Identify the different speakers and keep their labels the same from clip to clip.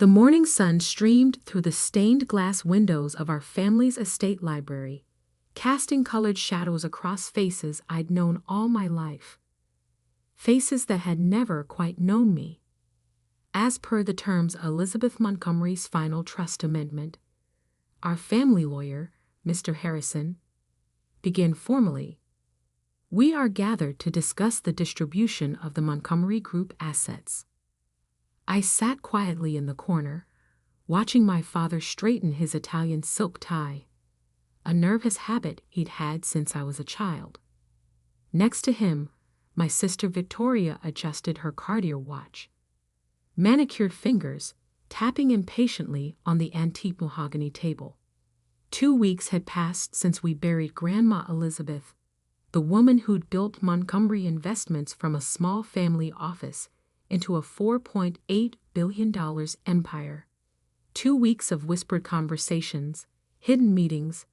Speaker 1: The morning sun streamed through the stained glass windows of our family's estate library, casting colored shadows across faces I'd known all my life. Faces that had never quite known me. As per the terms Elizabeth Montgomery's final trust amendment, our family lawyer, Mr. Harrison, began formally. We are gathered to discuss the distribution of the Montgomery Group assets. I sat quietly in the corner, watching my father straighten his Italian silk tie, a nervous habit he'd had since I was a child. Next to him, my sister Victoria adjusted her Cartier watch, manicured fingers tapping impatiently on the antique mahogany table. 2 weeks had passed since we buried Grandma Elizabeth, the woman who'd built Montgomery Investments from a small family office into a $4.8 billion empire. 2 weeks of whispered conversations, hidden meetings,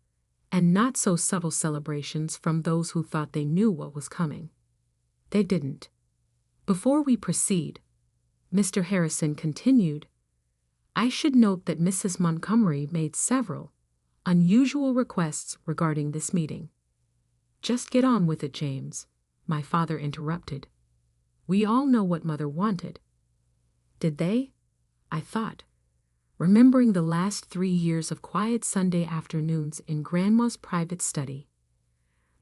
Speaker 1: and not-so-subtle celebrations from those who thought they knew what was coming. They didn't. Before we proceed, Mr. Harrison continued, I should note that Mrs. Montgomery made several unusual requests regarding this meeting. Just get on with it, James, my father interrupted. We all know what Mother wanted. Did they? I thought, remembering the last 3 years of quiet Sunday afternoons in Grandma's private study.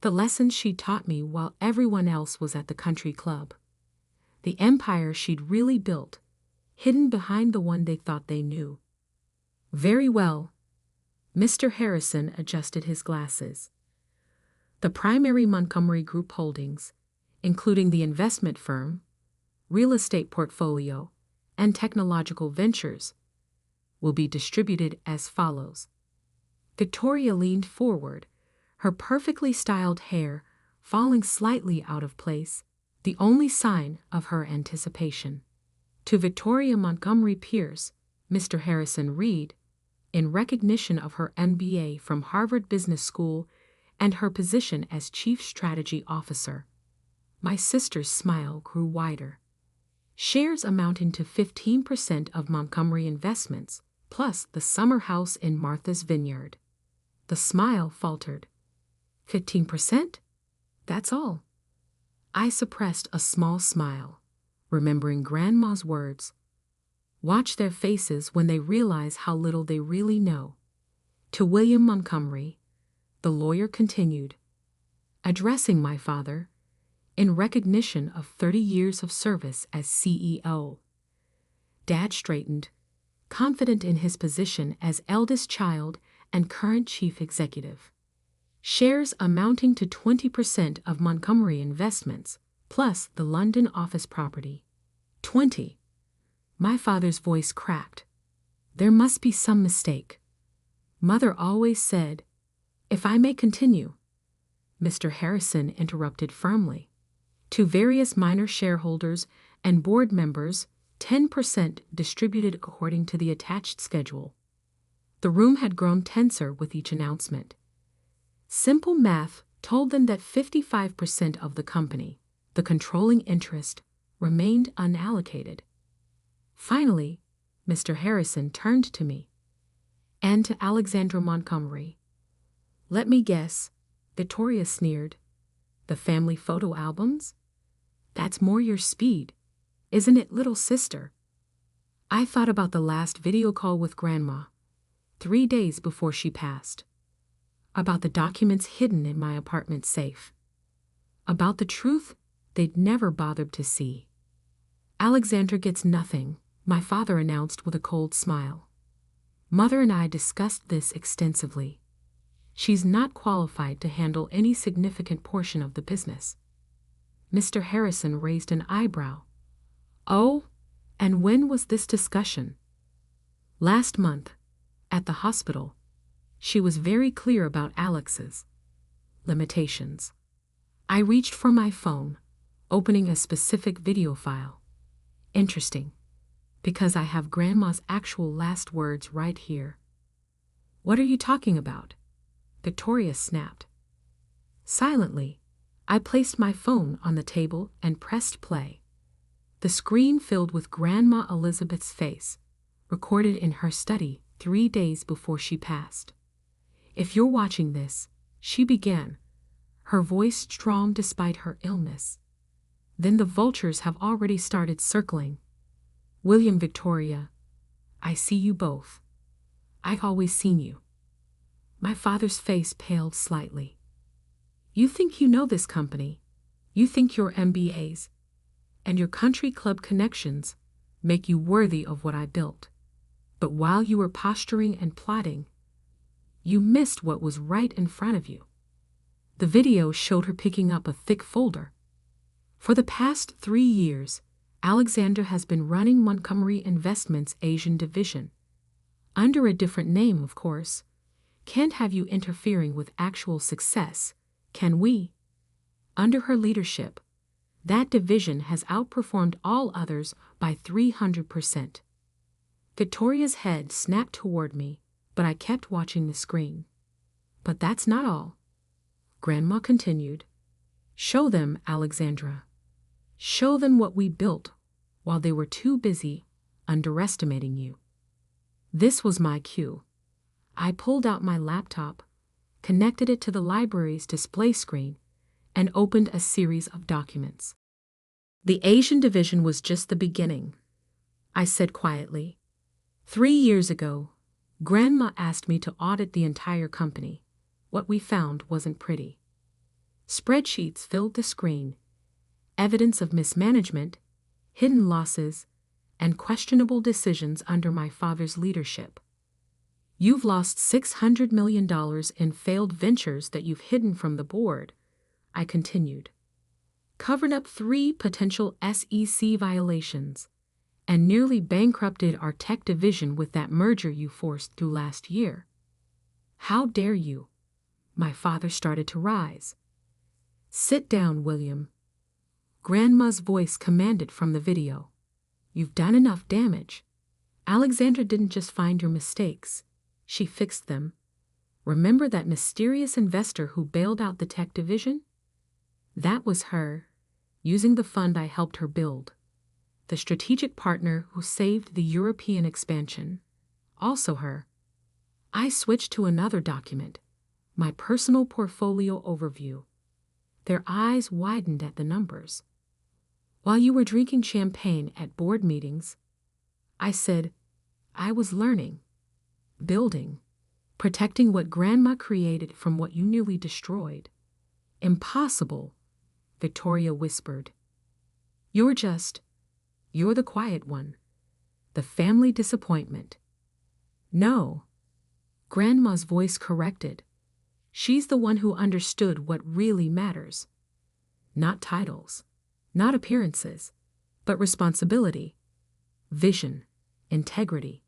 Speaker 1: The lessons she taught me while everyone else was at the country club. The empire she'd really built, hidden behind the one they thought they knew. Very well. Mr. Harrison adjusted his glasses. The primary Montgomery Group holdings, including the investment firm, real estate portfolio, and technological ventures, will be distributed as follows. Victoria leaned forward, her perfectly styled hair falling slightly out of place, the only sign of her anticipation. To Victoria Montgomery Pierce, Mr. Harrison read, in recognition of her MBA from Harvard Business School and her position as Chief Strategy Officer. My sister's smile grew wider. Shares amounting to 15% of Montgomery Investments, plus the summer house in Martha's Vineyard. The smile faltered. 15%? That's all. I suppressed a small smile, remembering Grandma's words. Watch their faces when they realize how little they really know. To William Montgomery, the lawyer continued, addressing my father, in recognition of 30 years of service as CEO. Dad straightened, confident in his position as eldest child and current chief executive. Shares amounting to 20% of Montgomery Investments, plus the London office property. 20. My father's voice cracked. There must be some mistake. Mother always said, if I may continue. Mr. Harrison interrupted firmly. To various minor shareholders and board members, 10% distributed according to the attached schedule. The room had grown tenser with each announcement. Simple math told them that 55% of the company, the controlling interest, remained unallocated. Finally, Mr. Harrison turned to me and to Alexandra Montgomery. Let me guess, Victoria sneered. The family photo albums? That's more your speed, isn't it, little sister? I thought about the last video call with Grandma, 3 days before she passed. About the documents hidden in my apartment safe. About the truth they'd never bothered to see. Alexandra gets nothing, my father announced with a cold smile. Mother and I discussed this extensively. She's not qualified to handle any significant portion of the business. Mr. Harrison raised an eyebrow. Oh, and when was this discussion? Last month, at the hospital. She was very clear about Alex's limitations. I reached for my phone, opening a specific video file. Interesting, because I have Grandma's actual last words right here. What are you talking about? Victoria snapped. Silently, I placed my phone on the table and pressed play. The screen filled with Grandma Elizabeth's face, recorded in her study 3 days before she passed. If you're watching this, she began, her voice strong despite her illness. Then the vultures have already started circling. William, Victoria, I see you both. I've always seen you. My father's face paled slightly. You think you know this company. You think your MBAs and your country club connections make you worthy of what I built. But while you were posturing and plotting, you missed what was right in front of you. The video showed her picking up a thick folder. For the past 3 years, Alexandra has been running Montgomery Investments' Asian division. Under a different name, of course. Can't have you interfering with actual success, can we? Under her leadership, that division has outperformed all others by 300%. Victoria's head snapped toward me, but I kept watching the screen. But that's not all. Grandma continued. Show them, Alexandra. Show them what we built while they were too busy underestimating you. This was my cue. I pulled out my laptop, connected it to the library's display screen, and opened a series of documents. The Asian division was just the beginning, I said quietly. 3 years ago, Grandma asked me to audit the entire company. What we found wasn't pretty. Spreadsheets filled the screen, evidence of mismanagement, hidden losses, and questionable decisions under my father's leadership. You've lost $600 million in failed ventures that you've hidden from the board, I continued. Covered up 3 potential SEC violations, and nearly bankrupted our tech division with that merger you forced through last year. How dare you? My father started to rise. Sit down, William. Grandma's voice commanded from the video. You've done enough damage. Alexandra didn't just find your mistakes. She fixed them. Remember that mysterious investor who bailed out the tech division? That was her, using the fund I helped her build. The strategic partner who saved the European expansion. Also her. I switched to another document, my personal portfolio overview. Their eyes widened at the numbers. While you were drinking champagne at board meetings, I said, I was learning, building, protecting what Grandma created from what you nearly destroyed. Impossible, Victoria whispered. You're the quiet one, the family disappointment. No, Grandma's voice corrected. She's the one who understood what really matters. Not titles, not appearances, but responsibility, vision, integrity.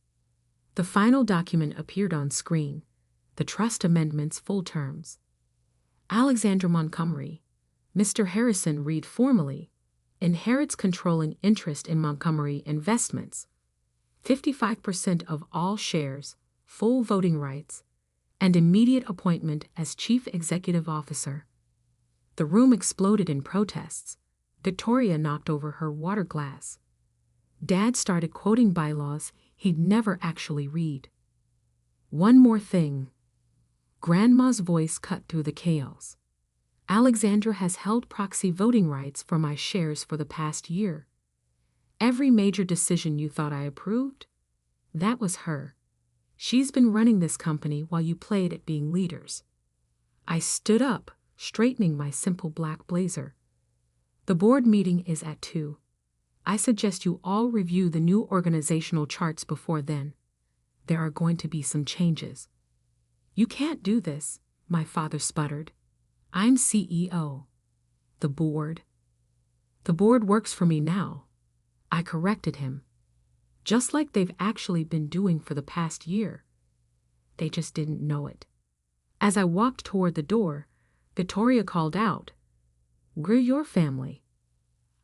Speaker 1: The final document appeared on screen, the trust amendment's full terms. Alexandra Montgomery, Mr. Harrison read formally, inherits controlling interest in Montgomery Investments, 55% of all shares, full voting rights, and immediate appointment as Chief Executive Officer. The room exploded in protests. Victoria knocked over her water glass. Dad started quoting bylaws he'd never actually read. One more thing. Grandma's voice cut through the chaos. Alexandra has held proxy voting rights for my shares for the past year. Every major decision you thought I approved, that was her. She's been running this company while you played at being leaders. I stood up, straightening my simple black blazer. The board meeting is at 2. I suggest you all review the new organizational charts before then. There are going to be some changes. You can't do this, my father sputtered. I'm CEO. The board works for me now. I corrected him. Just like they've actually been doing for the past year. They just didn't know it. As I walked toward the door, Victoria called out, We're your family.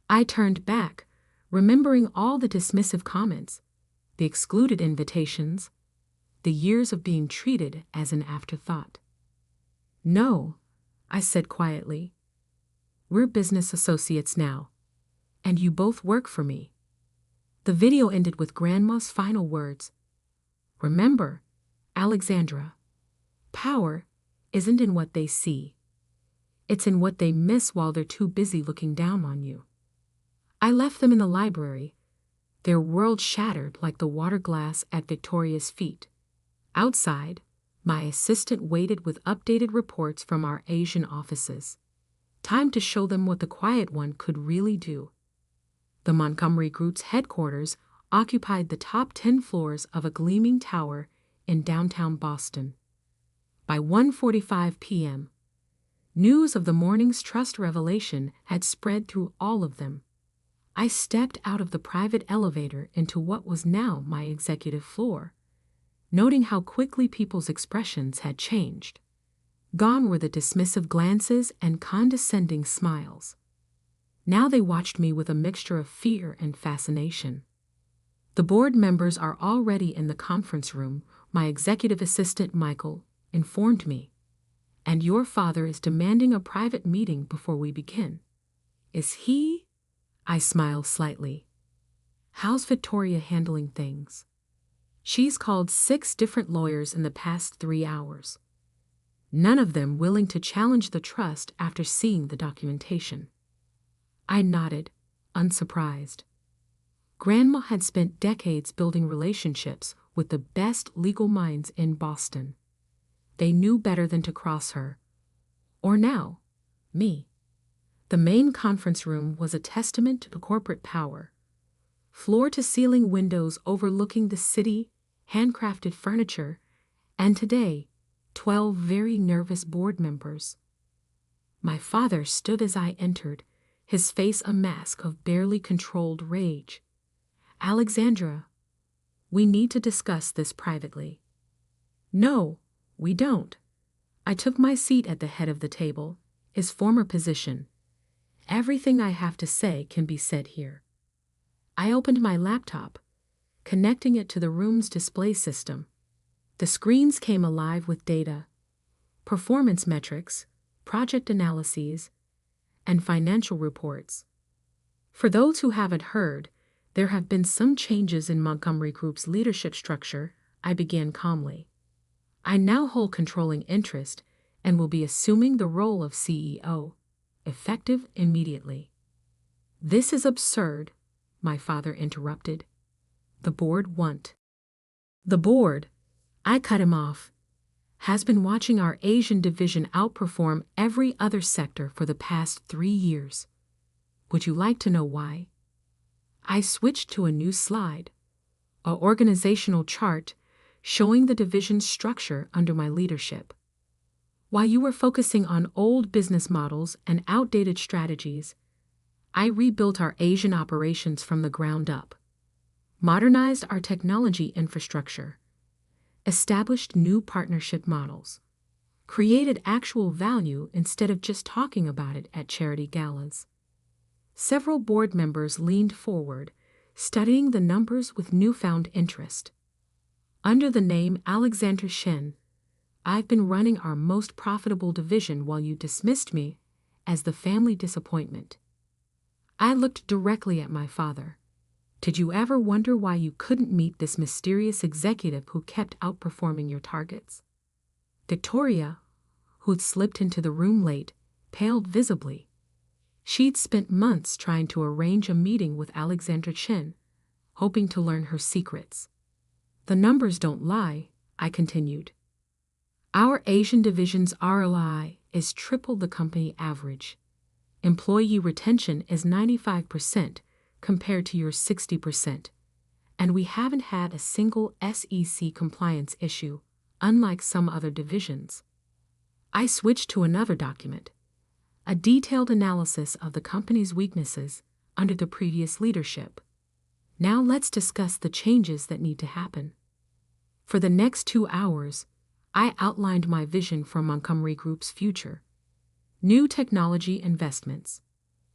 Speaker 1: I turned back, remembering all the dismissive comments, the excluded invitations, the years of being treated as an afterthought. No, I said quietly. We're business associates now, and you both work for me. The video ended with Grandma's final words. Remember, Alexandra, power isn't in what they see. It's in what they miss while they're too busy looking down on you. I left them in the library, their world shattered like the water glass at Victoria's feet. Outside, my assistant waited with updated reports from our Asian offices. Time to show them what the quiet one could really do. The Montgomery Group's headquarters occupied the top 10 floors of a gleaming tower in downtown Boston. By 1:45 p.m., news of the morning's trust revelation had spread through all of them. I stepped out of the private elevator into what was now my executive floor, noting how quickly people's expressions had changed. Gone were the dismissive glances and condescending smiles. Now they watched me with a mixture of fear and fascination. The board members are already in the conference room, my executive assistant Michael informed me, and your father is demanding a private meeting before we begin. Is he? I smiled slightly. How's Victoria handling things? She's called 6 different lawyers in the past 3 hours. None of them willing to challenge the trust after seeing the documentation. I nodded, unsurprised. Grandma had spent decades building relationships with the best legal minds in Boston. They knew better than to cross her. Or now, me. The main conference room was a testament to the corporate power. Floor-to-ceiling windows overlooking the city, handcrafted furniture, and today, 12 very nervous board members. My father stood as I entered, his face a mask of barely controlled rage. Alexandra, we need to discuss this privately. No, we don't. I took my seat at the head of the table, his former position. Everything I have to say can be said here. I opened my laptop, connecting it to the room's display system. The screens came alive with data, performance metrics, project analyses, and financial reports. For those who haven't heard, there have been some changes in Montgomery Group's leadership structure, I began calmly. I now hold controlling interest and will be assuming the role of CEO, effective immediately. This is absurd, my father interrupted. The board won't. The board, I cut him off, has been watching our Asian division outperform every other sector for the past 3 years. Would you like to know why? I switched to a new slide, an organizational chart showing the division's structure under my leadership. While you were focusing on old business models and outdated strategies, I rebuilt our Asian operations from the ground up, modernized our technology infrastructure, established new partnership models, created actual value instead of just talking about it at charity galas. Several board members leaned forward, studying the numbers with newfound interest. Under the name Alexandra Shen, I've been running our most profitable division while you dismissed me as the family disappointment. I looked directly at my father. Did you ever wonder why you couldn't meet this mysterious executive who kept outperforming your targets? Victoria, who'd slipped into the room late, paled visibly. She'd spent months trying to arrange a meeting with Alexandra Chen, hoping to learn her secrets. The numbers don't lie, I continued. Our Asian division's ROI is triple the company average. Employee retention is 95% compared to your 60%, and we haven't had a single SEC compliance issue, unlike some other divisions. I switched to another document, a detailed analysis of the company's weaknesses under the previous leadership. Now let's discuss the changes that need to happen. For the next 2 hours, I outlined my vision for Montgomery Group's future. New technology investments,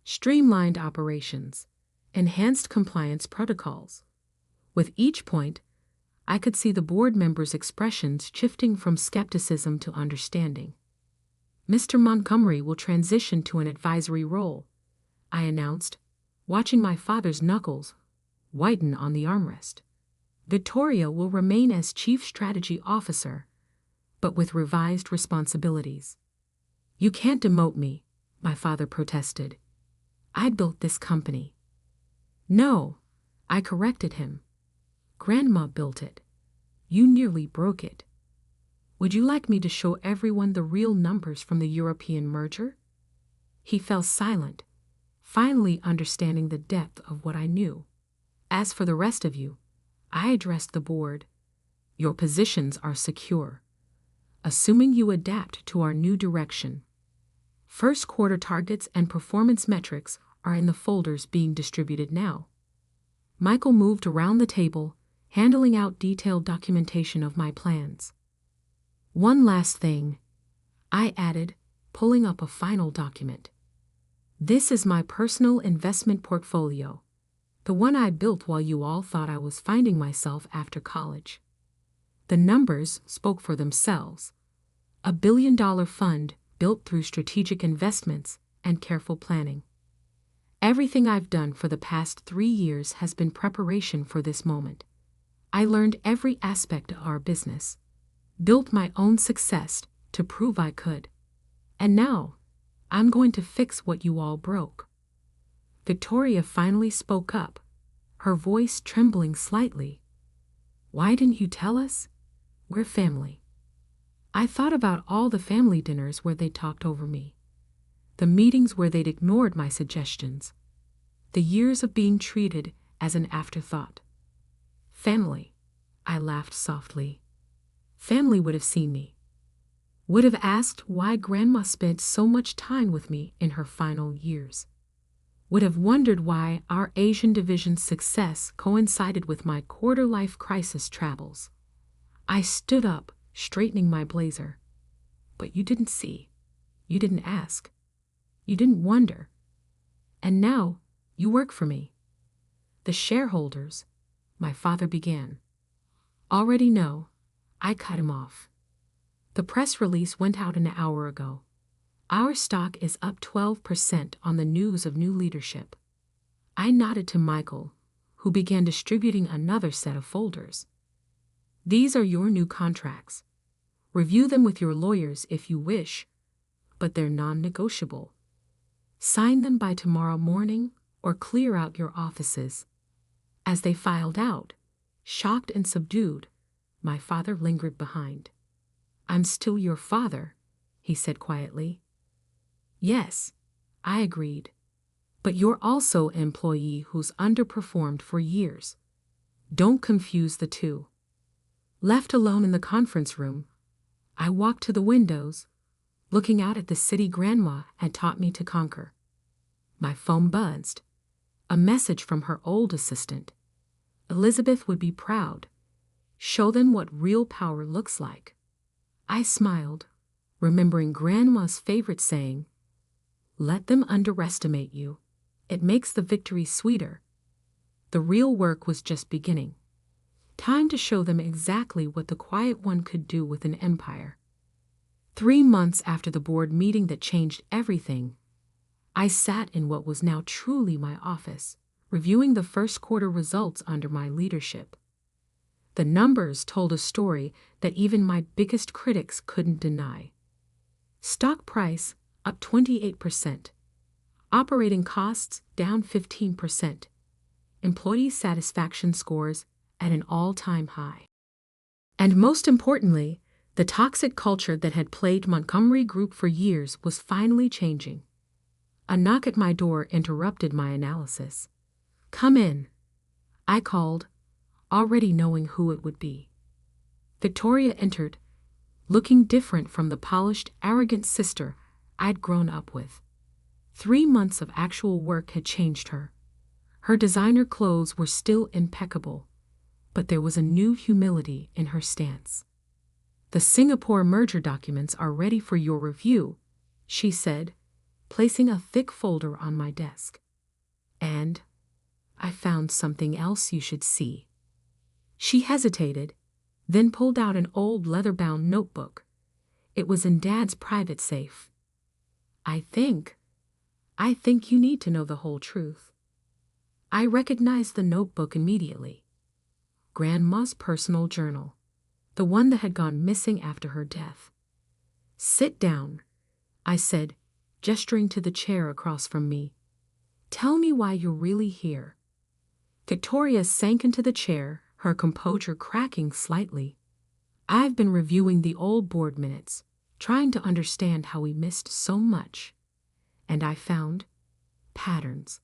Speaker 1: streamlined operations, enhanced compliance protocols. With each point, I could see the board members' expressions shifting from skepticism to understanding. Mr. Montgomery will transition to an advisory role, I announced, watching my father's knuckles Whiten on the armrest. Victoria will remain as Chief Strategy Officer, but with revised responsibilities. You can't demote me, my father protested. I built this company. No, I corrected him. Grandma built it. You nearly broke it. Would you like me to show everyone the real numbers from the European merger? He fell silent, finally understanding the depth of what I knew. As for the rest of you, I addressed the board. Your positions are secure, assuming you adapt to our new direction. First quarter targets and performance metrics are in the folders being distributed now. Michael moved around the table, handling out detailed documentation of my plans. One last thing, I added, pulling up a final document. This is my personal investment portfolio, the one I built while you all thought I was finding myself after college. The numbers spoke for themselves. $1 billion fund built through strategic investments and careful planning. Everything I've done for the past 3 years has been preparation for this moment. I learned every aspect of our business, built my own success to prove I could. And now, I'm going to fix what you all broke. Victoria finally spoke up, her voice trembling slightly. Why didn't you tell us? We're family. I thought about all the family dinners where they talked over me, the meetings where they'd ignored my suggestions, the years of being treated as an afterthought. Family, I laughed softly. Family would have seen me, would have asked why Grandma spent so much time with me in her final years, would have wondered why our Asian division's success coincided with my quarter-life crisis travels. I stood up, straightening my blazer. But you didn't see. You didn't ask. You didn't wonder. And now, you work for me. The shareholders, my father began, already know. I cut him off. The press release went out an hour ago. Our stock is up 12% on the news of new leadership. I nodded to Michael, who began distributing another set of folders. These are your new contracts. Review them with your lawyers if you wish, but they're non-negotiable. Sign them by tomorrow morning or clear out your offices. As they filed out, shocked and subdued, my father lingered behind. I'm still your father, he said quietly. Yes, I agreed. But you're also an employee who's underperformed for years. Don't confuse the two. Left alone in the conference room, I walked to the windows, looking out at the city Grandma had taught me to conquer. My phone buzzed. A message from her old assistant. Elizabeth would be proud. Show them what real power looks like. I smiled, remembering Grandma's favorite saying, "Let them underestimate you. It makes the victory sweeter." The real work was just beginning. Time to show them exactly what the quiet one could do with an empire. 3 months after the board meeting that changed everything, I sat in what was now truly my office, reviewing the first quarter results under my leadership. The numbers told a story that even my biggest critics couldn't deny. Stock price up 28%. Operating costs down 15%. Employee satisfaction scores at an all-time high. And most importantly, the toxic culture that had plagued Montgomery Group for years was finally changing. A knock at my door interrupted my analysis. "Come in," I called, already knowing who it would be. Victoria entered, looking different from the polished, arrogant sister I'd grown up with. 3 months of actual work had changed her. Her designer clothes were still impeccable, but there was a new humility in her stance. "The Singapore merger documents are ready for your review," she said, placing a thick folder on my desk. "And I found something else you should see." She hesitated, then pulled out an old leather-bound notebook. It was in Dad's private safe. I think you need to know the whole truth." I recognized the notebook immediately. Grandma's personal journal, the one that had gone missing after her death. "Sit down," I said, gesturing to the chair across from me. "Tell me why you're really here." Victoria sank into the chair, her composure cracking slightly. "I've been reviewing the old board minutes, trying to understand how we missed so much. And I found patterns.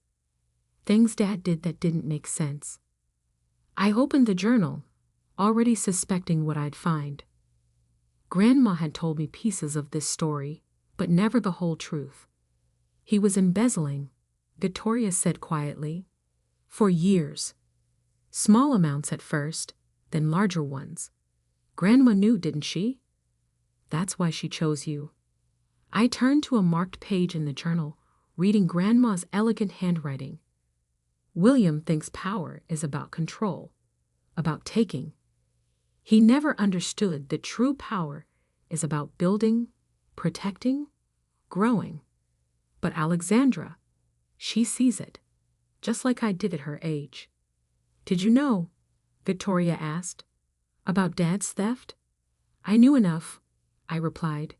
Speaker 1: Things Dad did that didn't make sense." I opened the journal, already suspecting what I'd find. Grandma had told me pieces of this story, but never the whole truth. "He was embezzling," Victoria said quietly, "for years. Small amounts at first, then larger ones. Grandma knew, didn't she? That's why she chose you." I turned to a marked page in the journal, reading Grandma's elegant handwriting. "William thinks power is about control, about taking. He never understood that true power is about building, protecting, growing. But Alexandra, she sees it, just like I did at her age." "Did you know," Victoria asked, "about Dad's theft?" "I knew enough," I replied.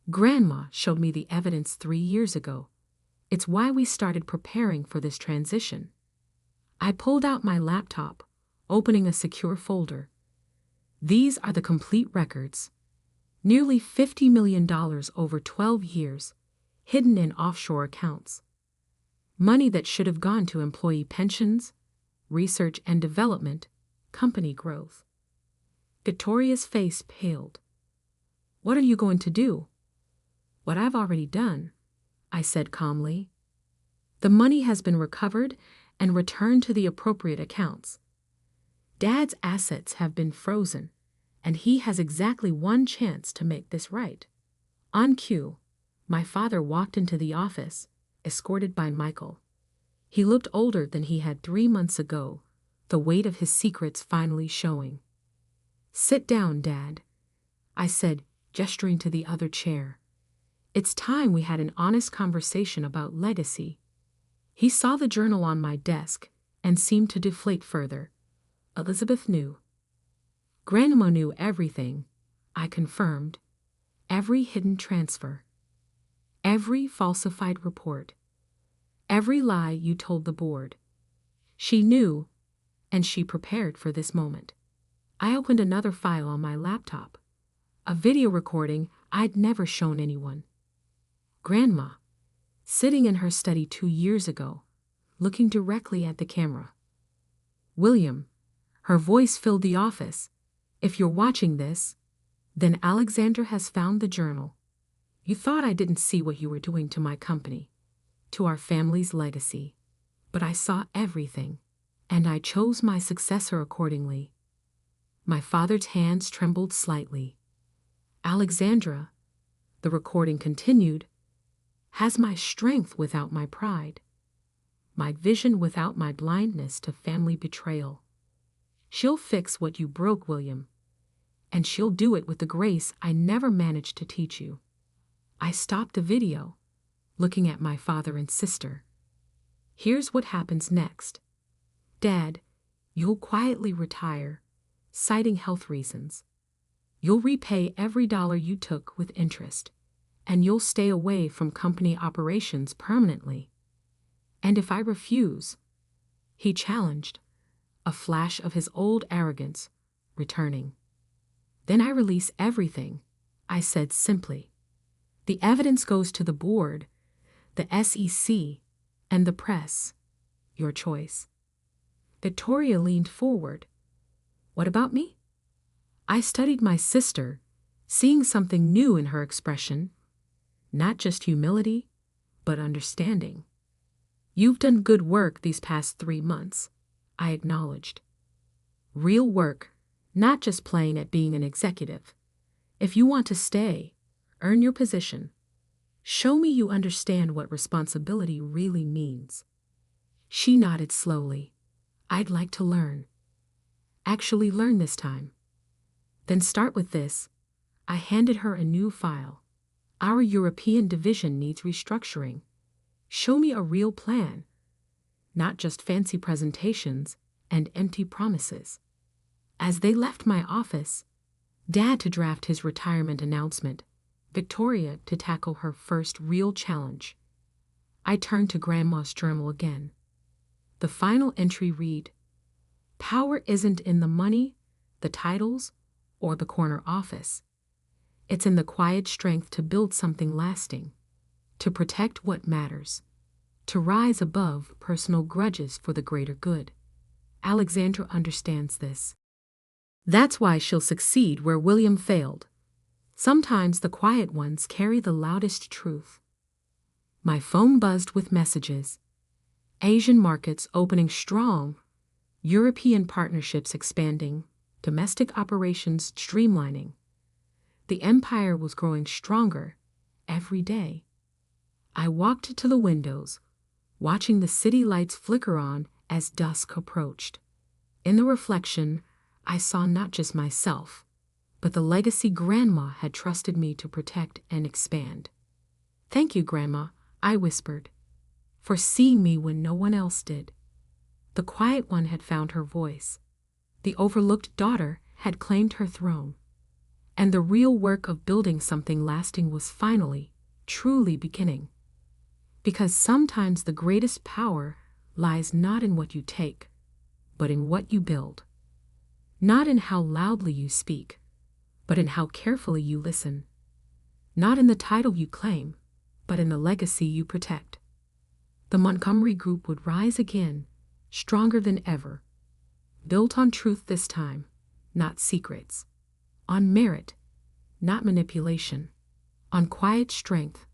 Speaker 1: "Grandma showed me the evidence 3 years ago. It's why we started preparing for this transition." I pulled out my laptop, opening a secure folder. "These are the complete records. Nearly $50 million over 12 years, hidden in offshore accounts. Money that should have gone to employee pensions, research and development, company growth." Victoria's face paled. "What are you going to do?" "What I've already done," I said calmly. "The money has been recovered and returned to the appropriate accounts. Dad's assets have been frozen, and he has exactly one chance to make this right." On cue, my father walked into the office, escorted by Michael. He looked older than he had 3 months ago, the weight of his secrets finally showing. "Sit down, Dad," I said, gesturing to the other chair. "It's time we had an honest conversation about legacy." He saw the journal on my desk and seemed to deflate further. "Elizabeth knew." "Grandma knew everything," I confirmed. "Every hidden transfer. Every falsified report. Every lie you told the board. She knew, and she prepared for this moment." I opened another file on my laptop, a video recording I'd never shown anyone. Grandma, sitting in her study 2 years ago, looking directly at the camera. "William," her voice filled the office, "if you're watching this, then Alexandra has found the journal. You thought I didn't see what you were doing to my company, to our family's legacy. But I saw everything, and I chose my successor accordingly." My father's hands trembled slightly. "Alexandra," the recording continued, "has my strength without my pride, my vision without my blindness to family betrayal. She'll fix what you broke, William, and she'll do it with the grace I never managed to teach you." I stopped the video, looking at my father and sister. "Here's what happens next. Dad, you'll quietly retire, citing health reasons. You'll repay every dollar you took with interest, and you'll stay away from company operations permanently. And if I refuse," he challenged, a flash of his old arrogance returning. "Then I release everything," I said simply. "The evidence goes to the board, the SEC, and the press. Your choice." Victoria leaned forward. "What about me?" I studied my sister, seeing something new in her expression. Not just humility, but understanding. "You've done good work these past 3 months," I acknowledged. "Real work, not just playing at being an executive. If you want to stay, earn your position. Show me you understand what responsibility really means." She nodded slowly. "I'd like to learn. Actually learn this time." "Then start with this." I handed her a new file. "Our European division needs restructuring. Show me a real plan. not just fancy presentations and empty promises. As they left my office, Dad to draft his retirement announcement, Victoria to tackle her first real challenge, I turned to Grandma's journal again. The final entry read, "Power isn't in the money, the titles, or the corner office. It's in the quiet strength to build something lasting, to protect what matters, to rise above personal grudges for the greater good." Alexandra understands this. That's why she'll succeed where William failed. Sometimes the quiet ones carry the loudest truth. My phone buzzed with messages. Asian markets opening strong, European partnerships expanding, domestic operations streamlining. The empire was growing stronger every day. I walked to the windows, watching the city lights flicker on as dusk approached. In the reflection, I saw not just myself, but the legacy Grandma had trusted me to protect and expand. "Thank you, Grandma," I whispered, "for seeing me when no one else did." The quiet one had found her voice. The overlooked daughter had claimed her throne. And the real work of building something lasting was finally, truly beginning. Because sometimes the greatest power lies not in what you take, but in what you build. Not in how loudly you speak, but in how carefully you listen. Not in the title you claim, but in the legacy you protect. The Montgomery Group would rise again, stronger than ever. Built on truth this time, not secrets. On merit, not manipulation. On quiet strength,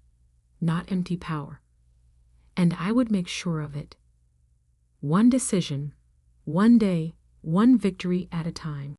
Speaker 1: not empty power. And I would make sure of it. One decision, one day, one victory at a time.